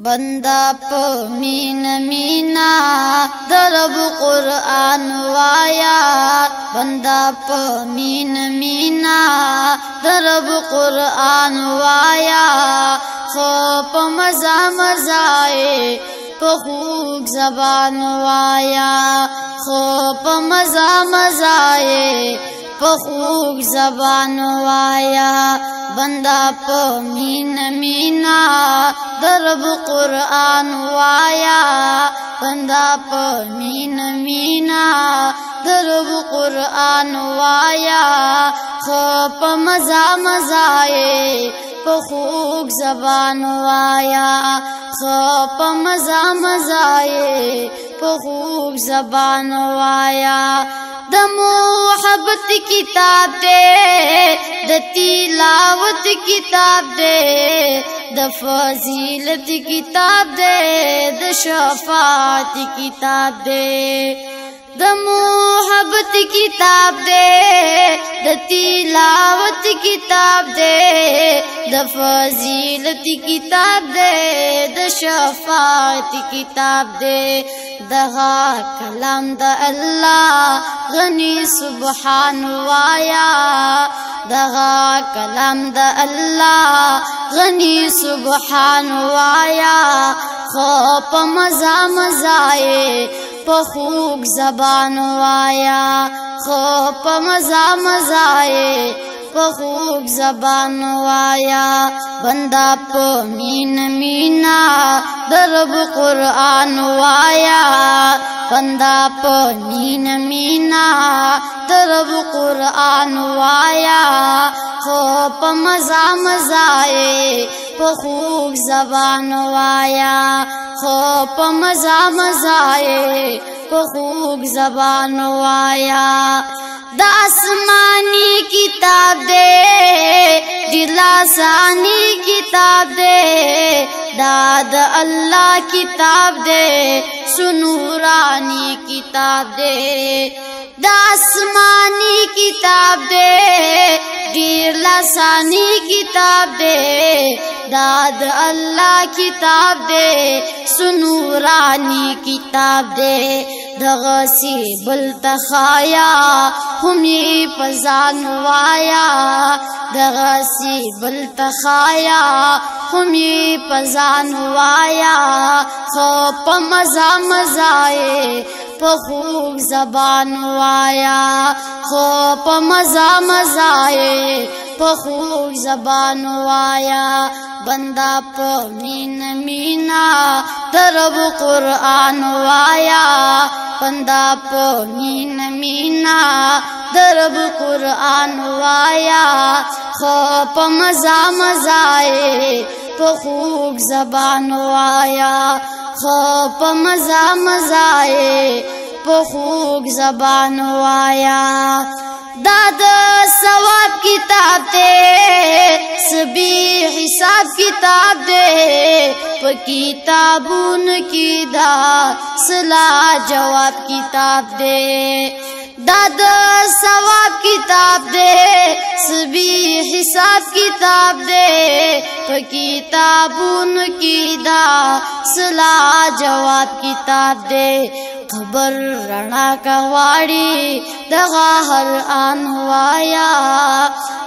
بندا پا مین مینا درب قرآن وایا بندا پا مین مینا درب قرآن وایا خو پا مزا مزائے پا خوک زبان وایا خو پا مزا مزائے پا خوک زبان وایا بندا پا مین مینا درب قرآن وایا بندا پا مین مینا درب قرآن وایا خو پا مزا مزائے پا خوک زبان وایا خو پا مزا مزائے پا خوک زبان وایا د محبت کتاب دے د تلاوت کتاب دے د فضیلت کتاب دے د شفاعت کتاب دے د محبت کتاب دے د تلاوت کتاب دے د فضیلت کتاب دے د شفاعت کتاب دے دغا کلام د اللہ غنی سبحان وایا دغا کلام د اللہ غنی سبحان وایا خو پا مزا مزائے پا خوک زبان وایا خو پا مزا مزائے پا خوک زبان وایا بندا پا مین مینا درب قرآن وایا بندا پا مین مینا درب قرآن وایا خو پا مزا مزائے پا خوک زبان وایا خو پا مزا مزائے پا خوک زبان وایا دا آسمانی کتاب دے دلاسانی کتاب دے داد اللہ کتاب دے سنورانی کتاب دے دا آسمانی کتاب دے دلاسانی کتاب دے داد اللہ کتاب دے سنورانی کتاب دے دغسی بلتخایا ہمی پزان وایا دغسی بلتخایا ہمی پزان وایا خو پا مزا مزائے پا خوک زبان وایا خو پا مزا مزائے پا خوک زبان وایا بندا پا مین مینا درب قرآن وایا بندا پا مین مینا درب قرآن وایا خو پا مزا مزائے پا خوک زبان وایا خو پا مزا مزائے پا خوک زبان وایا داد ثواب کتاب دے سبی حساب کتاب دے پا کتابون کی دا صلاح جواب کتاب دے داد ثواب کتاب دے سبی حساب کتاب دے پا کتابون کی دا صلاح جواب کتاب دے خبر رنا کا واڑی دغا ہر آن وایا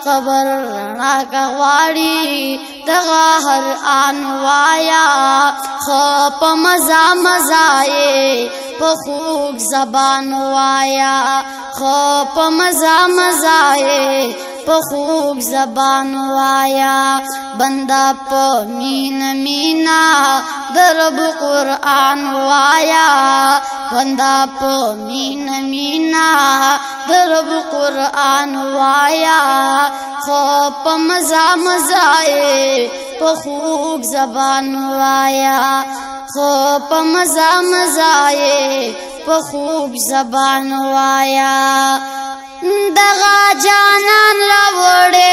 خبر رنا کا واڑی دغا ہر آن وایا خو پا مزا مزائے پا خوک زبان وایا خو پا مزا مزائے پا خوک زبان وایا بندا پا مین مینا درب قرآن وایا بندا پا مین مینا درب قرآن وایا خو پا مزا مزائے پا خوک زبان وایا خو پا مزا مزائے پا خوک زبان وایا دغا جانان راوڑے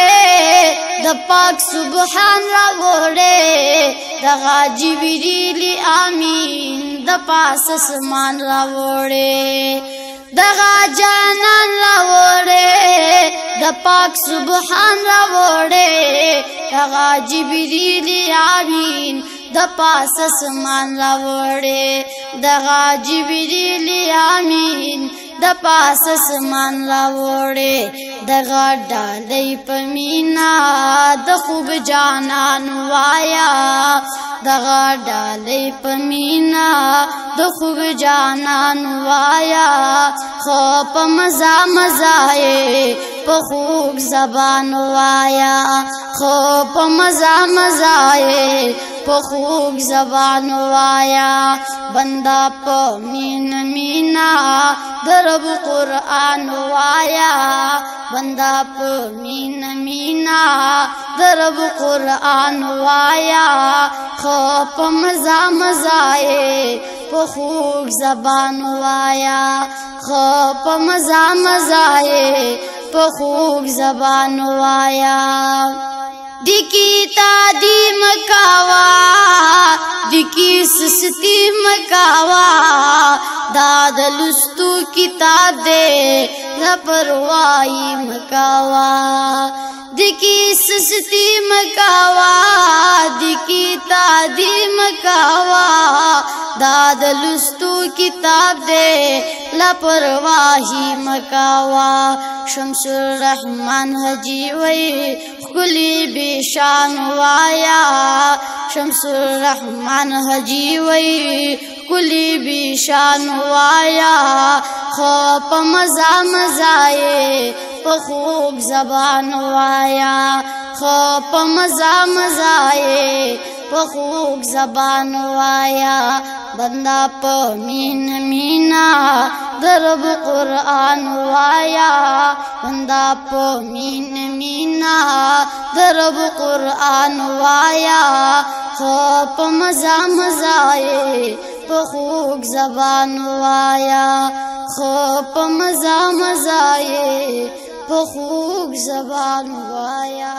دا پاک سبحان راوڑے دغا جبریل آمین دا پاس اسمان راوڑے دغا جانان راوڑے دا پاک سبحان راوڑے دغا جبریل آمین د پاس اسمان راوړې دغه جبرئیل امین د پاس اسمان راوړې دغه ډالۍ په مینا د خوب جانان وایا دغه ډالۍ په مینا د خوب جانان وایا خو په مزه مزه په خوږ زبان وایا خو په مزه مزه په خوږ زبان وایا بندا په مینا درب قرآن وایا بندا په مینا درب قرآن وایا خو په مزه مزه په خوږ زبان وایا خو په مزه مزه په خوږ زبان وایا دکی تادی مکاوا دکی سستی مکاوا داد لستو کتاب دے لپروائی مکاوا دکی سستی مکاوا دکی تادی مکاوا داد لستو کتاب دے لاپرواہی مکاوا شمس الرحمن حجی وی کلی بیشان وایا شمس الرحمن حجی وی کلی بیشان وایا خو په مزه مزه په خوږ زبان وایا خو په مزه مزه په خوږ زبان وایا بندا په مینا درب قرآن وایا بندا په مینا درب قرآن وایا خو په مزه مزه په خوږ زبان وایا خو په مزه مزه په خوږ زبان وایا